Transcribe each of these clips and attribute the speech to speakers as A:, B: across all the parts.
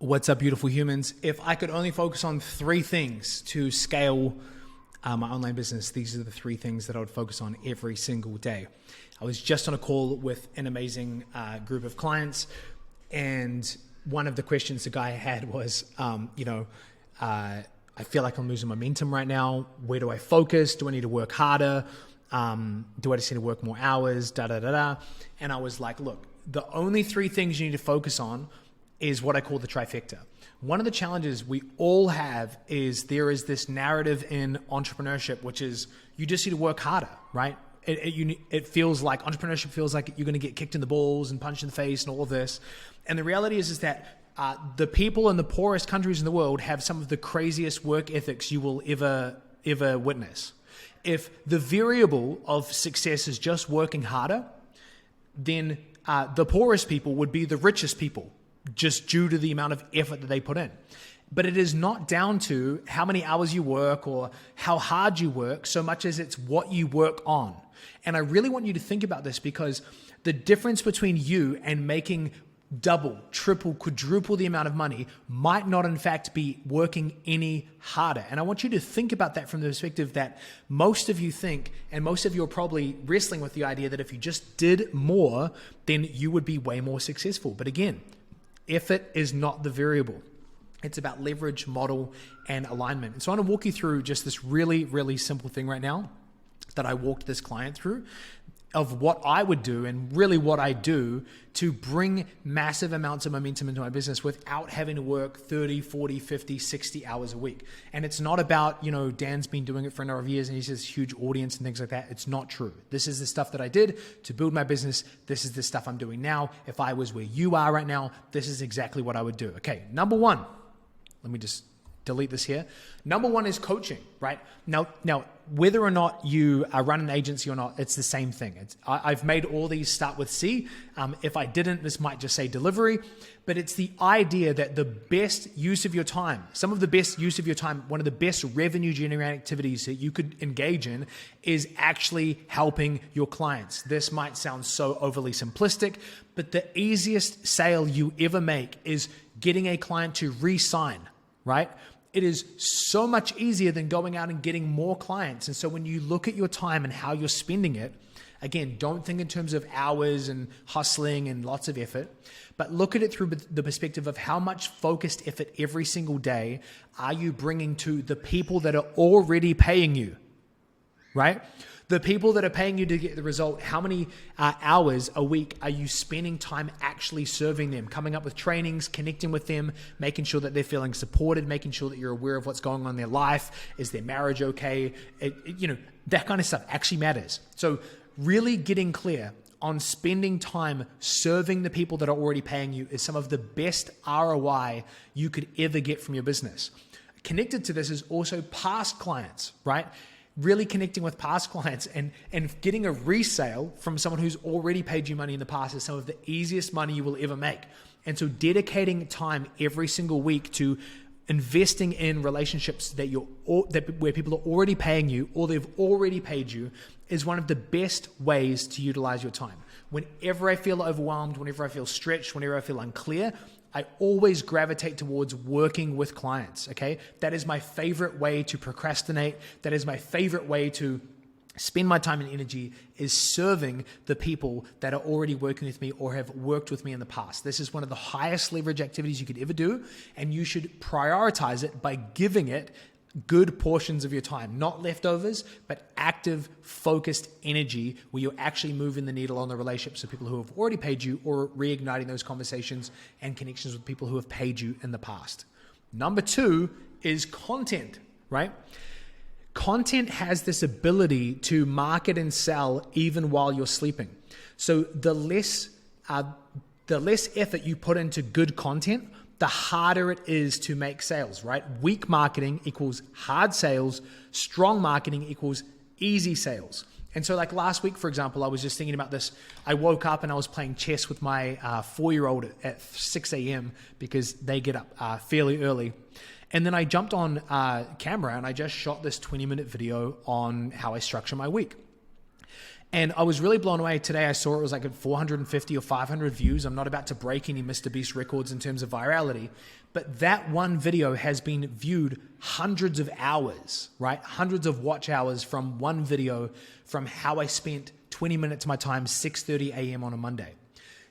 A: What's up, beautiful humans? If I could only focus on three things to scale my online business, these are the three things that I would focus on every single day. I was just on a call with an amazing group of clients, and one of the questions the guy had was, I feel like I'm losing momentum right now. Where do I focus? Do I need to work harder? Do I just need to work more hours? And I was like, look, the only three things you need to focus on is what I call the trifecta. One of the challenges we all have is there is this narrative in entrepreneurship, which is you just need to work harder, right? It feels like entrepreneurship feels like you're going to get kicked in the balls and punched in the face and all of this. And the reality is that the people in the poorest countries in the world have some of the craziest work ethics you will ever witness. If the variable of success is just working harder, then the poorest people would be the richest people, just due to the amount of effort that they put in. But it is not down to how many hours you work or how hard you work so much as it's what you work on. And I really want you to think about this, because the difference between you and making double, triple, quadruple the amount of money might not in fact be working any harder. And I want you to think about that from the perspective that most of you think, and most of you are probably wrestling with the idea that if you just did more, then you would be way more successful. But again, effort is not the variable. It's about leverage, model, and alignment. And so I want to walk you through just this really, really simple thing right now that I walked this client through of what I would do and really what I do to bring massive amounts of momentum into my business without having to work 30, 40, 50, 60 hours a week. And it's not about, Dan's been doing it for a number of years and he has a huge audience and things like that. It's not true. This is the stuff that I did to build my business. This is the stuff I'm doing now. If I was where you are right now, this is exactly what I would do. Okay, number one, let me just delete this here. Number one is coaching, right? Now, whether or not you run an agency or not, it's the same thing. I've made all these start with C. If I didn't, this might just say delivery, but it's the idea that the best use of your time, some of the best use of your time, one of the best revenue generating activities that you could engage in is actually helping your clients. This might sound so overly simplistic, but the easiest sale you ever make is getting a client to re-sign, right? It is so much easier than going out and getting more clients. And so when you look at your time and how you're spending it, again, don't think in terms of hours and hustling and lots of effort, but look at it through the perspective of how much focused effort every single day are you bringing to the people that are already paying you, right? The people that are paying you to get the result, how many hours a week are you spending time actually serving them, coming up with trainings, connecting with them, making sure that they're feeling supported, making sure that you're aware of what's going on in their life, is their marriage okay? That kind of stuff actually matters. So really getting clear on spending time serving the people that are already paying you is some of the best ROI you could ever get from your business. Connected to this is also past clients, right? Really connecting with past clients and getting a resale from someone who's already paid you money in the past is some of the easiest money you will ever make. And so dedicating time every single week to investing in relationships where people are already paying you or they've already paid you is one of the best ways to utilize your time. Whenever I feel overwhelmed, whenever I feel stretched, whenever I feel unclear, I always gravitate towards working with clients, okay? That is my favorite way to procrastinate. That is my favorite way to spend my time and energy, is serving the people that are already working with me or have worked with me in the past. This is one of the highest leverage activities you could ever do, and you should prioritize it by giving it good portions of your time, not leftovers, but active, focused energy where you're actually moving the needle on the relationships of people who have already paid you or reigniting those conversations and connections with people who have paid you in the past. Number two is content, right? Content has this ability to market and sell even while you're sleeping. So the less effort you put into good content, the harder it is to make sales, right? Weak marketing equals hard sales. Strong marketing equals easy sales. And so like last week, for example, I was just thinking about this. I woke up and I was playing chess with my 4-year-old at 6 a.m. because they get up fairly early. And then I jumped on camera and I just shot this 20-minute video on how I structure my week. And I was really blown away today. I saw it was like at 450 or 500 views. I'm not about to break any Mr. Beast records in terms of virality, but that one video has been viewed hundreds of hours, right? Hundreds of watch hours from one video, from how I spent 20 minutes of my time, 6:30 a.m. on a Monday.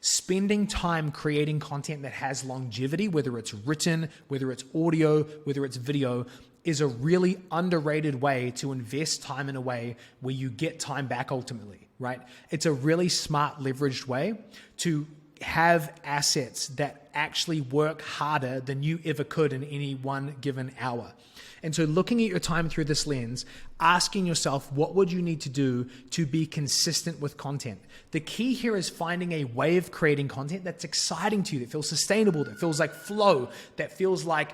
A: Spending time creating content that has longevity, whether it's written, whether it's audio, whether it's video, is a really underrated way to invest time in a way where you get time back ultimately, right? It's a really smart, leveraged way to have assets that actually work harder than you ever could in any one given hour. And so looking at your time through this lens, asking yourself, what would you need to do to be consistent with content? The key here is finding a way of creating content that's exciting to you, that feels sustainable, that feels like flow, that feels like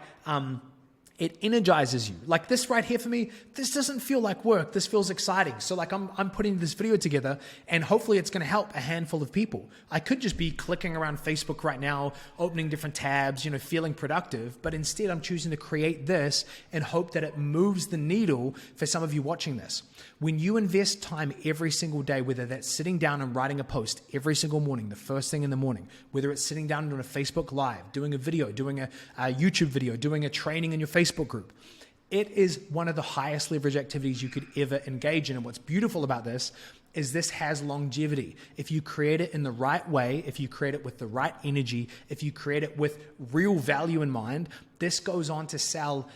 A: it energizes you. Like this right here for me, this doesn't feel like work. This feels exciting. So like I'm putting this video together and hopefully it's going to help a handful of people. I could just be clicking around Facebook right now, opening different tabs, feeling productive, but instead I'm choosing to create this and hope that it moves the needle for some of you watching this. When you invest time every single day, whether that's sitting down and writing a post every single morning, the first thing in the morning, whether it's sitting down and doing a Facebook Live, doing a video, doing a YouTube video, doing a training in your Facebook group, it is one of the highest leverage activities you could ever engage in. And what's beautiful about this is this has longevity. If you create it in the right way, if you create it with the right energy, if you create it with real value in mind, this goes on to sell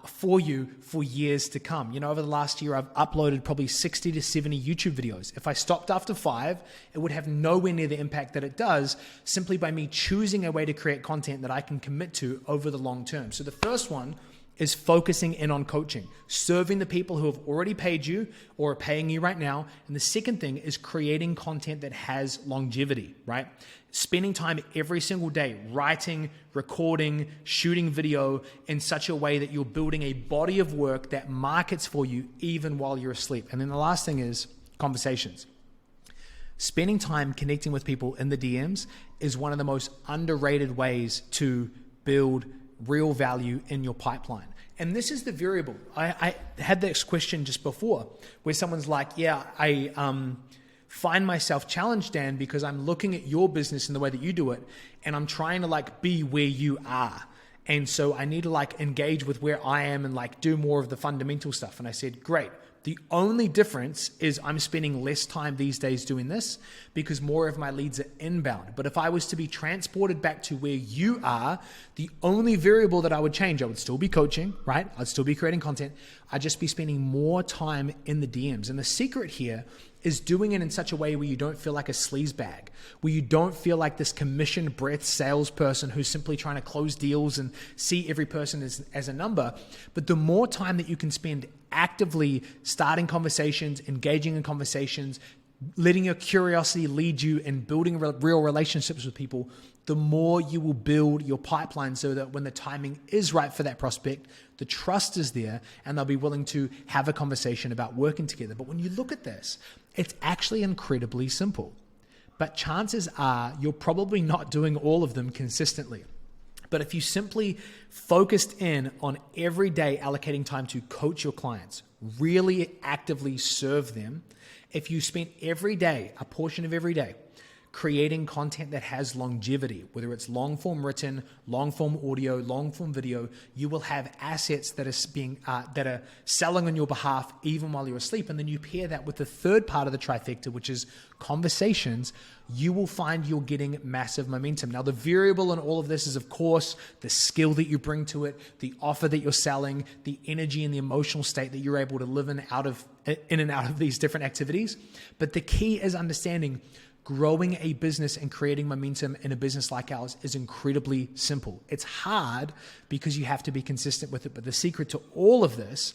A: for you for years to come. Over the last year, I've uploaded probably 60 to 70 YouTube videos. If I stopped after 5, it would have nowhere near the impact that it does simply by me choosing a way to create content that I can commit to over the long term. So the first one is focusing in on coaching, serving the people who have already paid you or are paying you right now. And the second thing is creating content that has longevity, right? Spending time every single day writing, recording, shooting video in such a way that you're building a body of work that markets for you even while you're asleep. And then the last thing is conversations. Spending time connecting with people in the DMs is one of the most underrated ways to build real value in your pipeline. And this is the variable. I had this question just before where someone's like, I find myself challenged, Dan, because I'm looking at your business in the way that you do it and I'm trying to be where you are. And so I need to engage with where I am and do more of the fundamental stuff. And I said, great. The only difference is I'm spending less time these days doing this because more of my leads are inbound. But if I was to be transported back to where you are, the only variable that I would change, I would still be coaching, right? I'd still be creating content. I'd just be spending more time in the DMs. And the secret here is doing it in such a way where you don't feel like a sleazebag, where you don't feel like this commission breath salesperson who's simply trying to close deals and see every person as a number. But the more time that you can spend actively starting conversations, engaging in conversations, letting your curiosity lead you and building real relationships with people, the more you will build your pipeline so that when the timing is right for that prospect, the trust is there and they'll be willing to have a conversation about working together. But when you look at this, it's actually incredibly simple. But chances are you're probably not doing all of them consistently. But if you simply focused in on every day allocating time to coach your clients, really actively serve them, if you spent every day, a portion of every day, creating content that has longevity, whether it's long form written, long form audio, long form video, you will have assets that are selling on your behalf even while you're asleep. And then you pair that with the third part of the trifecta, which is conversations, you will find you're getting massive momentum. Now, the variable in all of this is, of course, the skill that you bring to it, the offer that you're selling, the energy and the emotional state that you're able to live in and out of these different activities. But the key is understanding growing a business and creating momentum in a business like ours is incredibly simple. It's hard because you have to be consistent with it. But the secret to all of this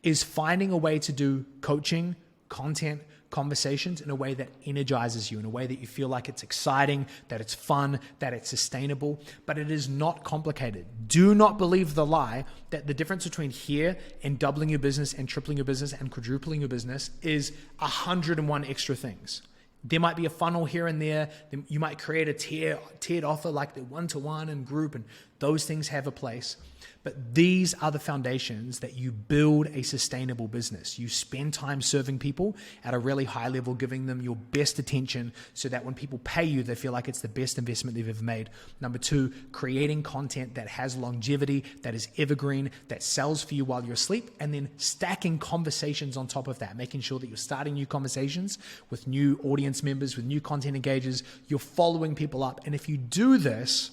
A: is finding a way to do coaching, content, conversations in a way that energizes you, in a way that you feel like it's exciting, that it's fun, that it's sustainable, but it is not complicated. Do not believe the lie that the difference between here and doubling your business and tripling your business and quadrupling your business is 101 extra things. There might be a funnel here and there. You might create a tiered offer like the one-to-one and group and Those things have a place, but these are the foundations that you build a sustainable business. You spend time serving people at a really high level, giving them your best attention so that when people pay you, they feel like it's the best investment they've ever made. Number two, creating content that has longevity, that is evergreen, that sells for you while you're asleep, and then stacking conversations on top of that, making sure that you're starting new conversations with new audience members, with new content engagers, you're following people up. And if you do this,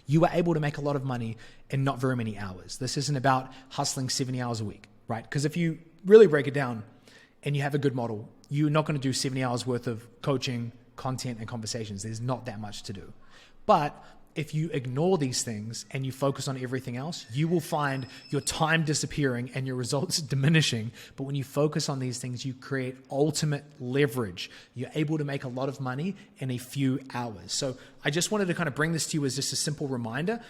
A: you are able to make a lot of money in not very many hours. This isn't about hustling 70 hours a week, right? Because if you really break it down and you have a good model, you're not going to do 70 hours worth of coaching, content, and conversations. There's not that much to do. But if you ignore these things and you focus on everything else, you will find your time disappearing and your results diminishing. But when you focus on these things, you create ultimate leverage. You're able to make a lot of money in a few hours. So I just wanted to kind of bring this to you as just a simple reminder.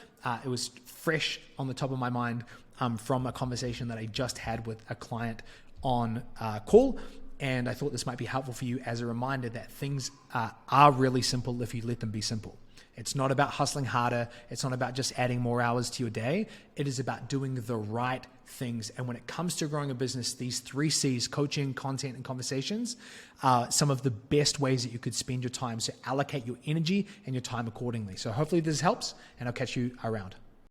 A: It was fresh on the top of my mind from a conversation that I just had with a client on call. And I thought this might be helpful for you as a reminder that things are really simple if you let them be simple. It's not about hustling harder. It's not about just adding more hours to your day. It is about doing the right things. And when it comes to growing a business, these 3 C's, coaching, content, and conversations, are some of the best ways that you could spend your time. So allocate your energy and your time accordingly. So hopefully this helps, and I'll catch you around.